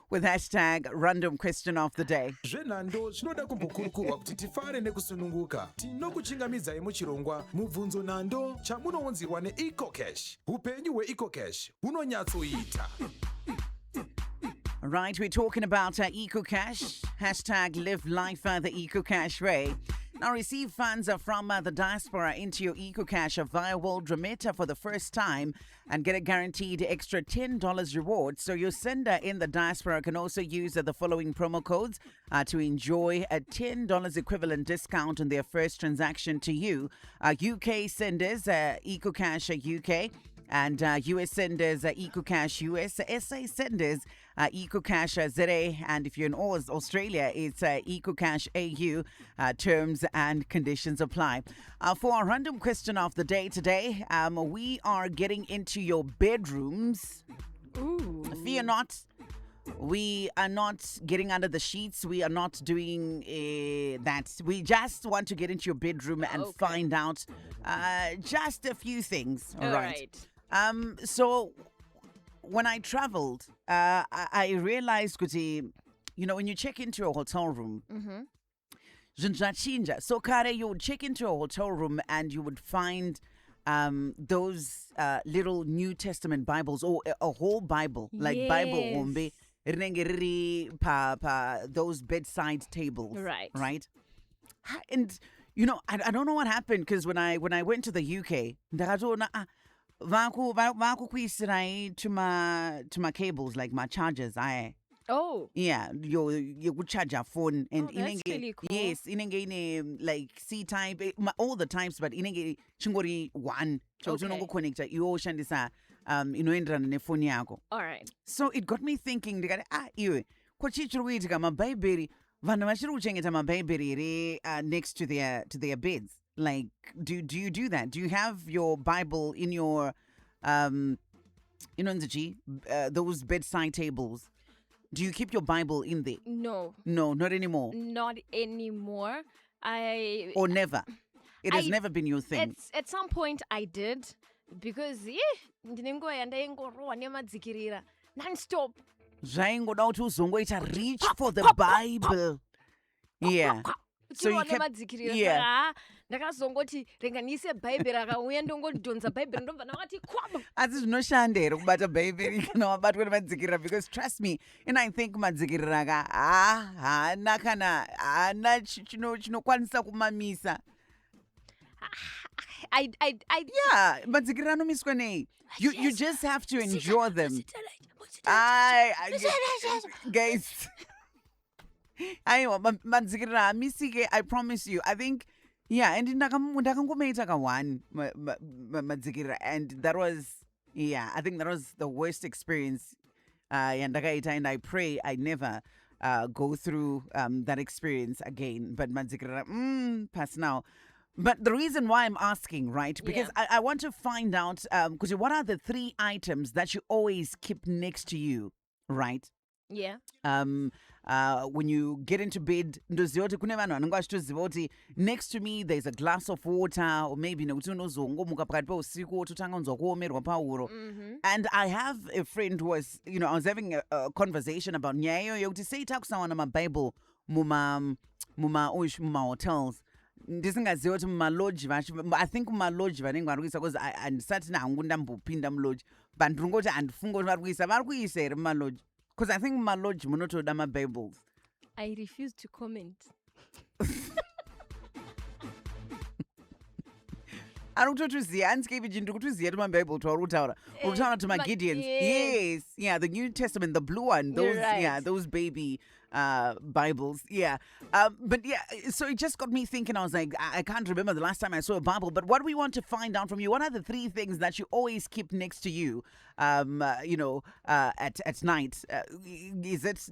with hashtag random question of the day. Zvenando zvinoda kumbokurukurwa kuti tifare nekusununguka. Tinokuchingamidza muchirongwa mubvunzo nando chamunounzirwa neEcoCash. Upenyu hweEcoCash hunonyatsoita. Right, we're talking about EcoCash. Hashtag live life the EcoCash way. Now receive funds from the diaspora into your EcoCash via World Remitter for the first time and get a guaranteed extra $10 reward. So your sender in the diaspora can also use the following promo codes to enjoy a $10 equivalent discount on their first transaction to you. UK senders, EcoCash UK. And US senders, EcoCash US, SA senders, EcoCash ZA, and if you're in Australia, it's EcoCash AU. Terms and conditions apply. For our random question of the day today, we are getting into your bedrooms. Ooh. Fear not. We are not getting under the sheets. We are not doing that. We just want to get into your bedroom and find out just a few things. All right. So when I traveled, I realized, Kuti, when you check into a hotel room, so Kare, you would check into a hotel room and you would find those little New Testament Bibles or a whole Bible, like Bible Ombe, those bedside tables. Right. And I don't know what happened, because when I went to the UK, to my cables, like my chargers. Oh. Yeah, you could charge your phone, and that's really cool. Yes, like C type, all the types, but chingori one. So you connect you shandisa phone yako. All right. So it got me thinking. Iwe kwachichirikuitika maBhaibheri vanhu vachiri kuchengeta maBhaibheri next to their beds. Like, do you do that? Do you have your Bible in your those bedside tables? Do you keep your Bible in there? No, not anymore. Not anymore. Or never. It has never been your thing. At some point I did, because non-stop. Zvaingoda kuti uzongoita reach for the Bible. Yeah. So you kept, ndakazongoti renganise bhaibheri akauya ndongodhonza bhaibheri ndobva ndakati kwabo. Asi zvinoshanda here kubata bhaibheri kana wabatwa nemadzikirira, because trust me, I think madzikirira aka haana kana haana chinokwanisa kumamisa. Yeah, madzikirira anomiswa nei. You just have to enjoy them. Guys. I promise you. I think, and ndakangomeita one madzikirira, and that was, I think that was the worst experience. And I pray I never go through that experience again. But madzikirira, pass now. But the reason why I'm asking, right, because I want to find out, because what are the 3 items that you always keep next to you, right? Yeah. When you get into bed, next to me there's a glass of water, or maybe and I have a friend who was, I was having a conversation about say my Bible muma hotels. Ndisingaziva kuti mumalodge I think mumalodge vanenge vari kuisa, because handisati hangu ndambopinda mulodge, but ndingoti handifunga kuti vari kuisa here mumalodge, because I think mumalodge munotoda maBibles. I refuse to comment. Ari kutotuziva, handisikepi chinhu, ndiri kutoziva kuti maBible twauri kutaura kuti maGideons. Yes, yeah, the New Testament, the blue one, those, those baby Bibles, but so it just got me thinking. I was like, I can't remember the last time I saw a Bible, but what we want to find out from you, what are the 3 things that you always keep next to you, at night?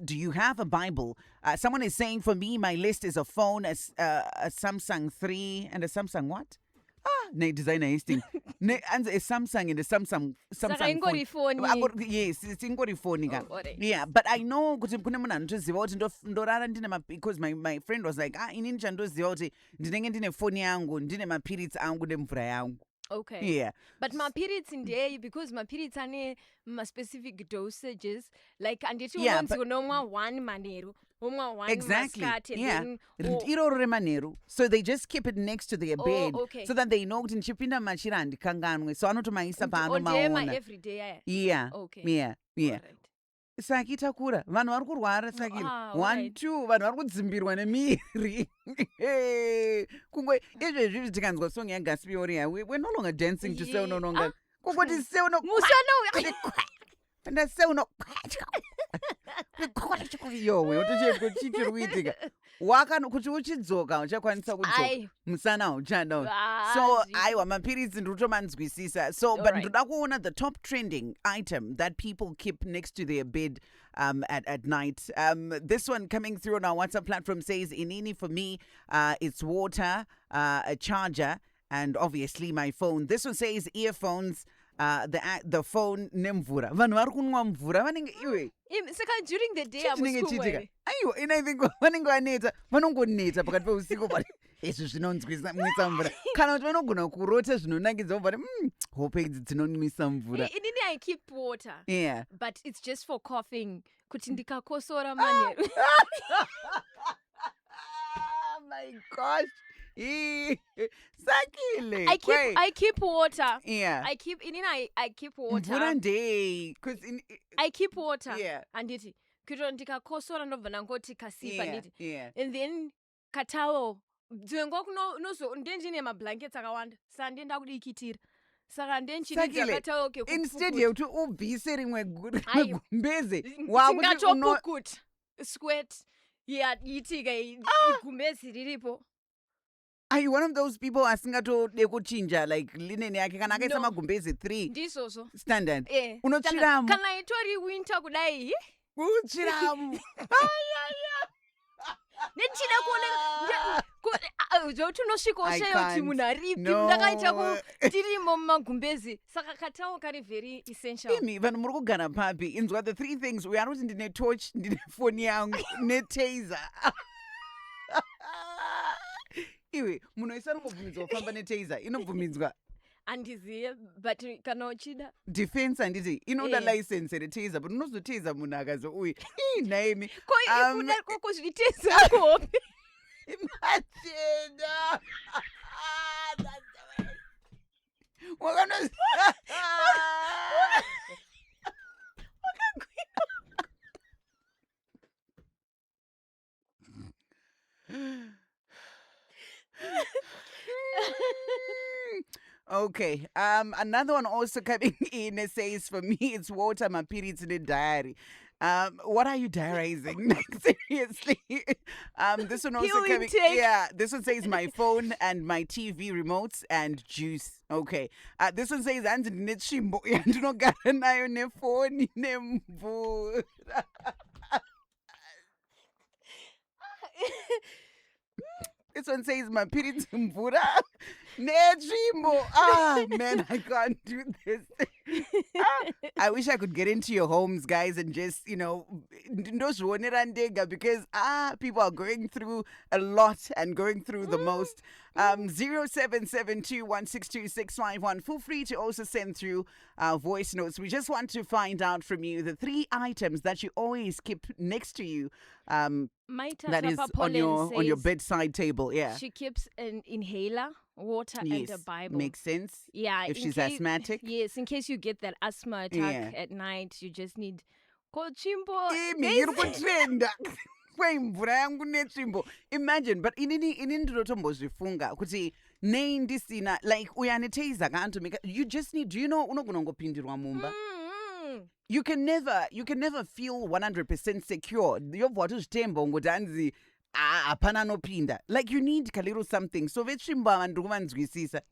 Do you have a Bible? Someone is saying, for me, my list is a phone, a Samsung 3, and a Samsung what? Designer hasting. And a Samsung and a Samsung phone. Yes, it's ingori phone. Yeah, but I know because my friend was like, inini chandoziva kuti ndinenge ndine phone yangu, ndine mapiritsi angu nemvura yangu. Okay. Yeah. But my periods in day because my periods are my specific dosages. Like and it Yeah, wants to know one manero, one Exactly. muscat, and Yeah. then Iro remaneru. So they just keep it next to their bed. okay. So that they know kuti nchipinda machira handikanganwe. So anotomaisa paano on maona. every day. Yeah. Okay. Yeah. Yeah. Alright. Sakhi takura. Vanhu vari kurwara Sakhi. Ah, 1, alright. 2. Vanhu vari kudzimbirwa nemiri. Kungwe izvezvi tikanzwa song yaGaspioria. We're no longer dancing to Seu no longer. Kungoti Seu no. And that's Seu no. Yowe utochiri kuitika kuti uchidzoka uchakwanisa kudzoka musana uchada so aiwa mapiritsi ndinotomanzwisisa so but ndoda kuona the top trending item that people keep next to their bed at night. This one coming through on our WhatsApp platform says inini for me it's water, a charger, and obviously my phone. This one says earphones, the phone nemvura. Vanhu vari kunwa mvura vanenge iwe saka during the day chitika aiwa and I think vanenge vaneta vanongoneta pakati peusiku but izvi zvinonzwisa mvura kana kuti vanogona kurota zvinonakidza but hope idzi dzinonwisa mvura. Inini I keep water. Yeah. But it's just for coughing. Kuti ndikakosora manero. Oh my gosh. Sakile. I keep water. Yeah. I keep water. Mvura ndei. I keep water. Yeah. Anditi. Kuto ndikakosora ndobva nangoti kasipa nditi. Yeah. And then Katauro. Dzengo kunozo ndendine mablankets akawanda. Sandienda kudikitira. Saka ndenchiri Katauro ke. Instead yekuti ubvise rimwe gumbeze. Tingatopukut. Sweat. Yeah, itika gumbezi riripo. Are you one of those people asingatode kuchinja like linen yake kana akaisa magumbezi 3 ndisoso standard unochiramo kana itori winter kudai uchiramo nechida kuone zvotunosvika ushayo munhu aripi ndakaita tirimo mumagumbezi saka Katauro kari very essential. Imi vanhu muri kugara papi inzwa the 3 things we are kuti ndine torch ndine phone yangu netaser iwe munhu isanongobvumidzwa kufamba netaser inobvumidzwa andizive but kana uchida defense handiti inoda license retaser but unozoteza munhu akazouya naimi kozviteza kopi imagina wakanoz Okay. Another one also coming in. It says, for me, it's water, my periods in a diary. What are you diarizing? Seriously. This one also coming. Yeah. This one says my phone and my TV remotes and juice. Okay. This one says neTsvimbo. Ndinogara nayo nefoni nemvura. This one says my periods Mvura. neTsvimbo. Ah, man, I can't do this. I wish I could get into your homes, guys, and just, because people are going through a lot and going through the most. 0772162651. Feel free to also send through voice notes. We just want to find out from you the 3 items that you always keep next to you. That is on your bedside table. Yeah. She keeps an inhaler, water, and a Bible. Makes sense. Yeah. If she's asthmatic. Yes, in case you get that asthma attack at night, you just need Chimbo. Imagine, but inini ndinotombozvifunga kuti nei ndisina like uyaneteiza kantomika you just need, do you know unogonongopindirwa mumba. You can never feel 100% secure. Yobva watozvitemba ngoti hanzi hapana anopinda. Like you need a little something. So veTsvimbo ava ndiri kuvanzwisisa.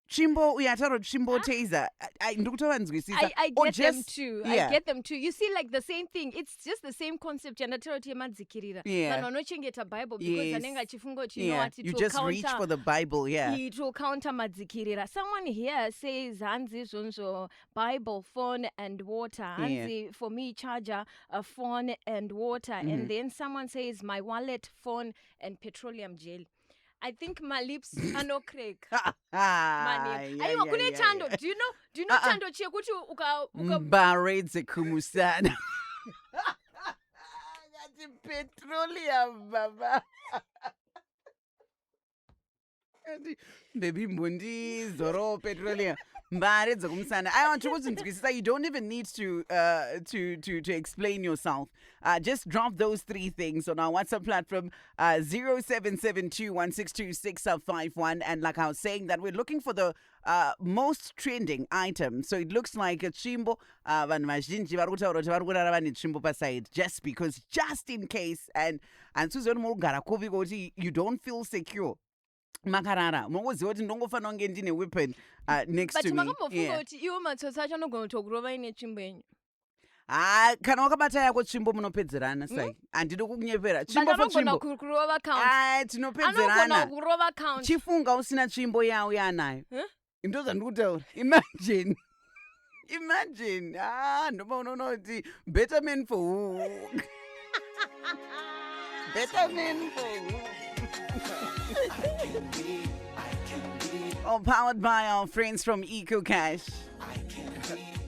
Tsvimbo uyataro Tsvimbo taser. I get them too. Yeah. I get them too. You see, like the same thing. It's just the same concept. Yeah. Bible because you just reach for the Bible. Yeah. It will counter madzikirira. Someone here says Hanzi Zonzo Bible, phone and water. Hanzi for me charger, a phone and water. And then someone says my wallet, phone and petroleum gel. I think my lips are no crack. Mani. Aiwa kune chando. Do you know chando chekuti uka Mbaredze kumusana. Ngati petroleum baba. Baby Mundi Zoro petroleum. Mbaredze kumusana. I want to say you don't even need to explain yourself. Just drop those three things on our WhatsApp platform 0772162651. And like I was saying, that we're looking for the most trending item. So it looks like a neTsvimbo. Vanhu vazhinji vari kutaura kuti vari kurara vane neTsvimbo paside, just because, just in case. And Susan Mulgara Kovi kuti you don't feel secure. Makarara, mungoziva kuti ndongofanira kunge ndine weapon next to me. But makamufunga kuti iwo matsotsi acho anogona kutokurova ine tsvimbo yenyu. Kana wakabata yako tsvimbo munopedzerana sai. Handidi kukunyepera. Tsvimbo for tsvimbo. Anogona kurova count. Tinopedzerana. Anogona kurova count. Chifunga usina tsvimbo yawo yanayo. Ndo zvandikutaura. Imagine. Ndoba unoona kuti better men for who? Better men for who? All powered by our friends from EcoCash.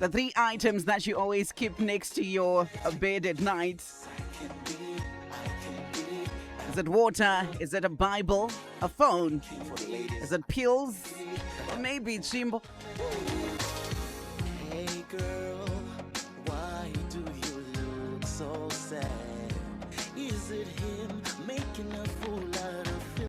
The three items that you always keep next to your bed at night. Is it water? Is it a Bible? A phone? Is it pills? Or maybe neTsvimbo?